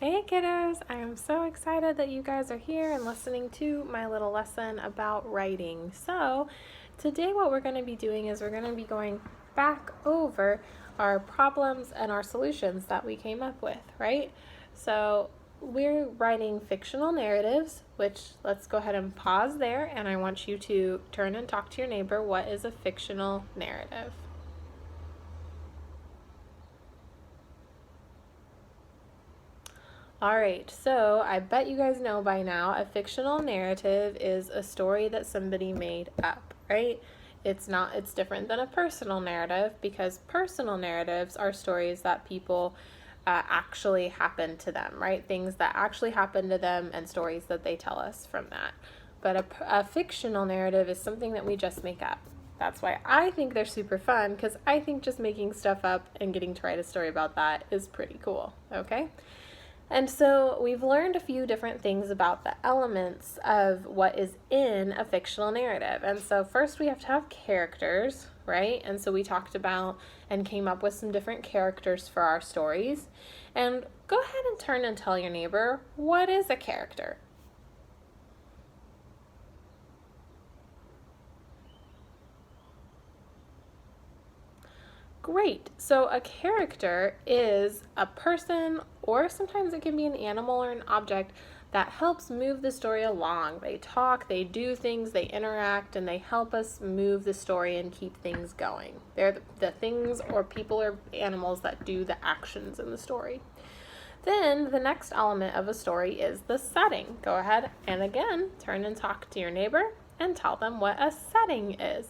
Hey kiddos, I am so excited that you guys are here and listening to my little lesson about writing. So today what we're going to be doing is we're going to be going back over our problems and our solutions that we came up with, right? So we're writing fictional narratives, which let's go ahead and pause there, and I want you to turn and talk to your neighbor. What is a fictional narrative? All right, so I bet you guys know by now a fictional narrative is a story that somebody made up, right? It's different than a personal narrative because personal narratives are stories that people actually happen to them, right? Things that actually happen to them and stories that they tell us from that. But a fictional narrative is something that we just make up. That's why I think they're super fun, because I think just making stuff up and getting to write a story about that is pretty cool, okay? And so we've learned a few different things about the elements of what is in a fictional narrative. And so first we have to have characters, right? And so we talked about and came up with some different characters for our stories. And go ahead and turn and tell your neighbor, what is a character? Great. So a character is a person, or sometimes it can be an animal or an object that helps move the story along. They talk, they do things, they interact, and they help us move the story and keep things going. They're the things or people or animals that do the actions in the story. Then the next element of a story is the setting. Go ahead and again, turn and talk to your neighbor and tell them what a setting is.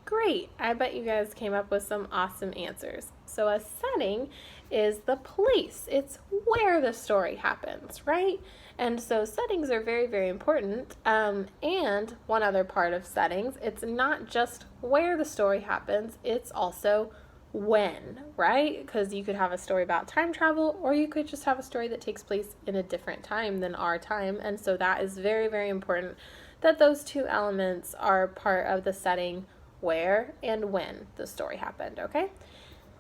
Great, I bet you guys came up with some awesome answers. So a setting is the place. It's where the story happens, right? And so settings are very, very important. And one other part of settings, it's not just where the story happens, it's also when, right? Because you could have a story about time travel, or you could just have a story that takes place in a different time than our time. And so that is very, very important that those two elements are part of the setting, where and when the story happened, okay?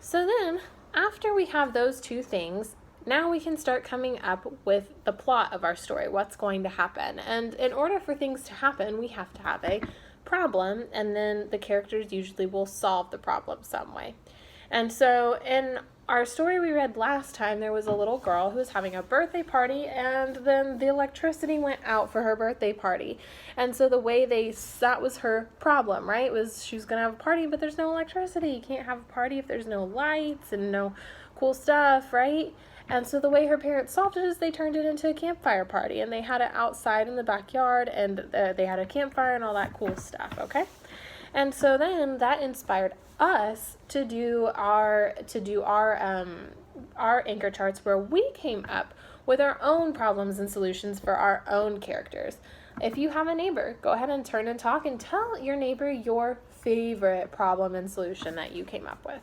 So then, after we have those two things, now we can start coming up with the plot of our story, what's going to happen. And in order for things to happen, we have to have a problem, and then the characters usually will solve the problem some way. And so in our story we read last time, there was a little girl who was having a birthday party, and then the electricity went out for her birthday party. And so that was her problem, right? She was going to have a party, but there's no electricity. You can't have a party if there's no lights and no cool stuff, right? And so the way her parents solved it is they turned it into a campfire party, and they had it outside in the backyard, and they had a campfire and all that cool stuff, okay? And so then that inspired us to do our anchor charts, where we came up with our own problems and solutions for our own characters. If you have a neighbor, go ahead and turn and talk and tell your neighbor your favorite problem and solution that you came up with.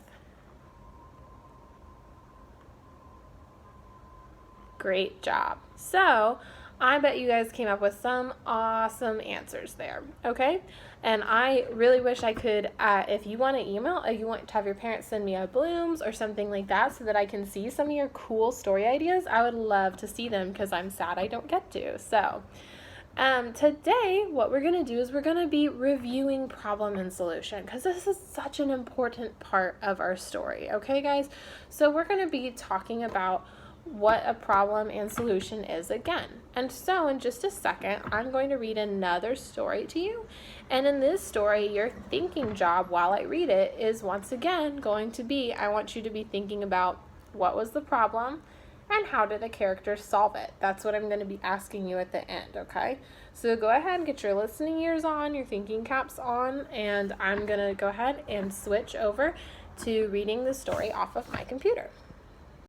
Great job. So I bet you guys came up with some awesome answers there, okay? And I really wish I could, if you want to email, you want to have your parents send me a blooms or something like that so that I can see some of your cool story ideas, I would love to see them, because I'm sad I don't get to. So today what we're going to do is we're going to be reviewing problem and solution, because this is such an important part of our story, okay guys? So we're going to be talking about what a problem and solution is again. And so in just a second, I'm going to read another story to you. And in this story, your thinking job while I read it is once again going to be, I want you to be thinking about what was the problem and how did the character solve it. That's what I'm going to be asking you at the end, okay? So go ahead and get your listening ears on, your thinking caps on, and I'm going to go ahead and switch over to reading the story off of my computer.